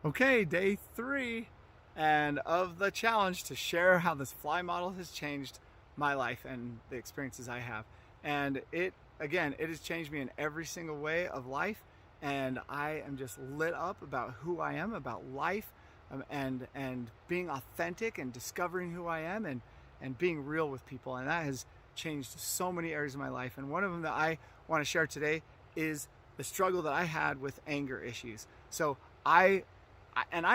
Okay, day 3 and of the challenge to share how this F.L.Y model has changed my life and the experiences I have. And it has changed me in every single way of life, and I am just lit up about who I am, about life, and being authentic and discovering who I am, and being real with people. And that has changed so many areas of my life. And one of them that I want to share today is the struggle that I had with anger issues. So I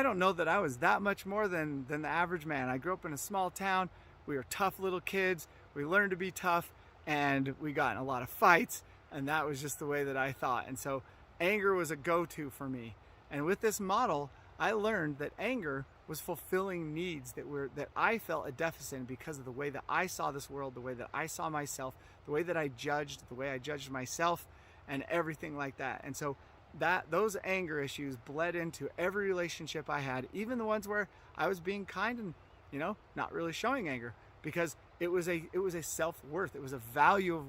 don't know that I was that much more than the average man. I grew up in a small town. We were tough little kids. We learned to be tough, and we got in a lot of fights, and that was just the way that I thought. And so anger was a go-to for me. And with this model, I learned that anger was fulfilling needs that I felt a deficit in because of the way that I saw this world, the way that I saw myself, the way that I judged, the way I judged myself, and everything like that. And so those anger issues bled into every relationship I had, even the ones where I was being kind and not really showing anger, because it was a self-worth. It was a value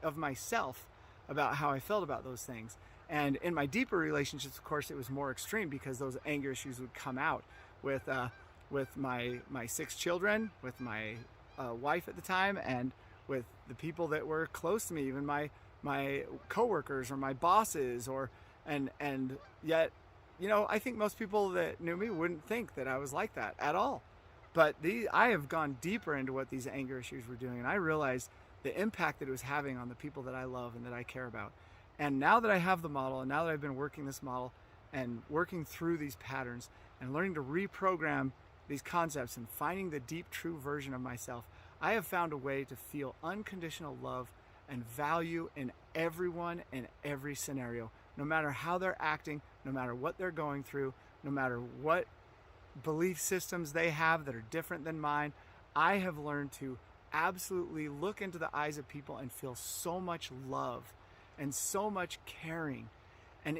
of myself about how I felt about those things. And in my deeper relationships, of course, it was more extreme because those anger issues would come out with my 6 children, with my wife at the time, and with the people that were close to me, even my coworkers or my bosses, and yet, I think most people that knew me wouldn't think that I was like that at all. But I have gone deeper into what these anger issues were doing, and I realized the impact that it was having on the people that I love and that I care about. And now that I have the model, and now that I've been working this model and working through these patterns and learning to reprogram these concepts and finding the deep, true version of myself, I have found a way to feel unconditional love and value in everyone in every scenario, no matter how they're acting, no matter what they're going through, no matter what belief systems they have that are different than mine. I have learned to absolutely look into the eyes of people and feel so much love and so much caring. And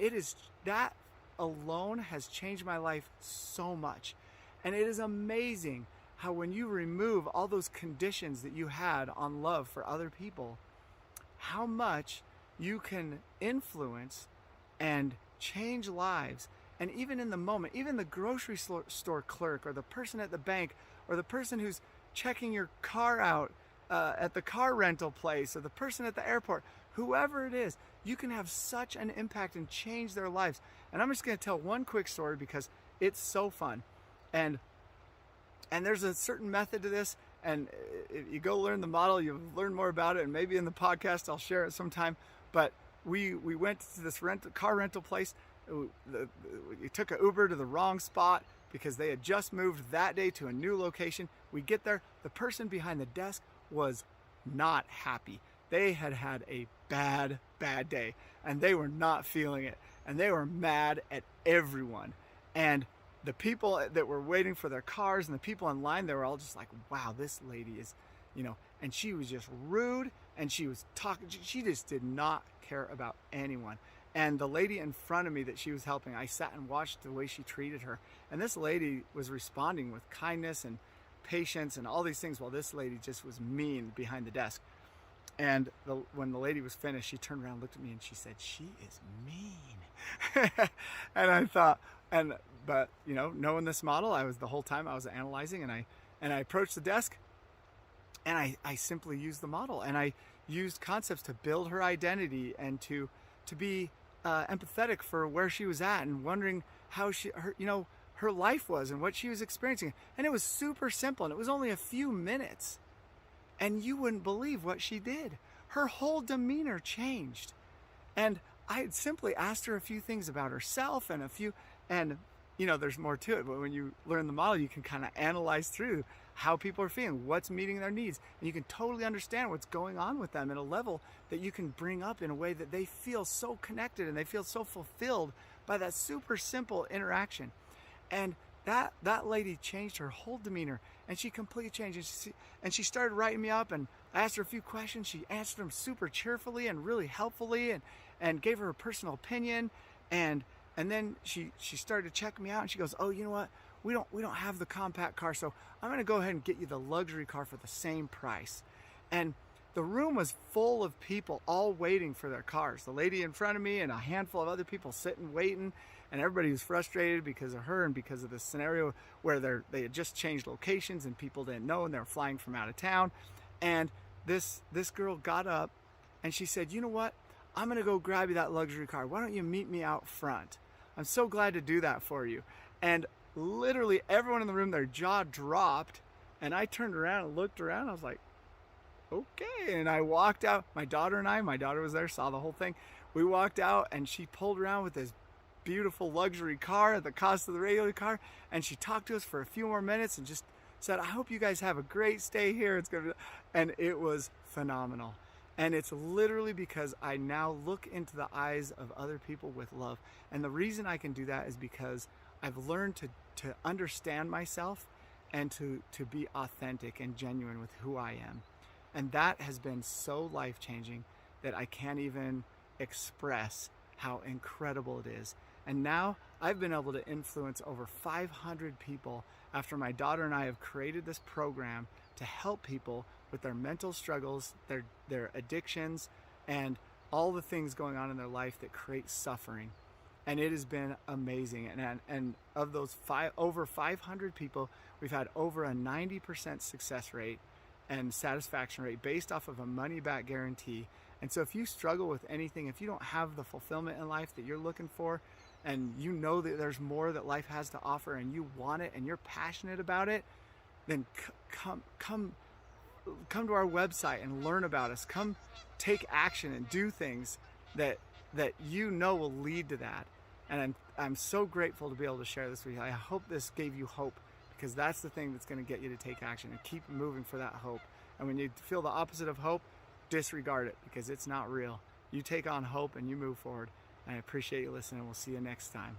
that alone has changed my life so much. And it is amazing how when you remove all those conditions that you had on love for other people, how much you can influence and change lives. And even in the moment, even the grocery store clerk, or the person at the bank, or the person who's checking your car out at the car rental place, or the person at the airport, whoever it is, you can have such an impact and change their lives. And I'm just going to tell one quick story because it's so fun. And there's a certain method to this, and if you go learn the model, you'll learn more about it, and maybe in the podcast I'll share it sometime. But we went to this car rental place. We took an Uber to the wrong spot because they had just moved that day to a new location. We get there, the person behind the desk was not happy. They had had a bad day, and they were not feeling it, and they were mad at everyone. And the people that were waiting for their cars and the people in line, they were all just like, wow, this lady is, and she was just rude, and she was talking, she just did not care about anyone. And the lady in front of me that she was helping, I sat and watched the way she treated her. And this lady was responding with kindness and patience and all these things, while this lady just was mean behind the desk. And when the lady was finished, she turned around, looked at me, and she said, "She is mean." And I thought, but knowing this model, the whole time I was analyzing, and I approached the desk, and I simply used the model, and I used concepts to build her identity and to be empathetic for where she was at, and wondering how her life was and what she was experiencing. And it was super simple, and it was only a few minutes, and you wouldn't believe what she did. Her whole demeanor changed. And I had simply asked her a few things about herself, and there's more to it, but when you learn the model, you can kind of analyze through how people are feeling, what's meeting their needs, and you can totally understand what's going on with them at a level that you can bring up in a way that they feel so connected and they feel so fulfilled by that super simple interaction. And that lady changed her whole demeanor, and she completely changed. And she started writing me up, and I asked her a few questions. She answered them super cheerfully and really helpfully, and gave her a personal opinion. And then she started to check me out, and she goes, "Oh, you know what? We don't have the compact car, so I'm going to go ahead and get you the luxury car for the same price." And the room was full of people all waiting for their cars. The lady in front of me and a handful of other people sitting waiting. and everybody was frustrated because of her and because of this scenario where they had just changed locations and people didn't know and they were flying from out of town. And this girl got up and she said, you know what? I'm gonna go grab you that luxury car. Why don't you meet me out front? I'm so glad to do that for you. And literally everyone in the room, their jaw dropped, and I turned around and looked around. I was like, okay. And I walked out. My daughter was there, saw the whole thing. We walked out and she pulled around with this beautiful luxury car at the cost of the regular car. And she talked to us for a few more minutes and just said, I hope you guys have a great stay here. It's gonna be, and it was phenomenal. And it's literally because I now look into the eyes of other people with love. And the reason I can do that is because I've learned to understand myself and to be authentic and genuine with who I am. And that has been so life-changing that I can't even express how incredible it is. And now I've been able to influence over 500 people after my daughter and I have created this program to help people with their mental struggles, their addictions, and all the things going on in their life that create suffering. And it has been amazing. And of those over 500 people, we've had over a 90% success rate and satisfaction rate based off of a money-back guarantee. And so if you struggle with anything, if you don't have the fulfillment in life that you're looking for, and you know that there's more that life has to offer and you want it and you're passionate about it, then come to our website and learn about us. Come take action and do things that you know will lead to that. And I'm so grateful to be able to share this with you. I hope this gave you hope, because that's the thing that's going to get you to take action and keep moving for that hope. And when you feel the opposite of hope, disregard it, because it's not real. You take on hope and you move forward. And I appreciate you listening. We'll see you next time.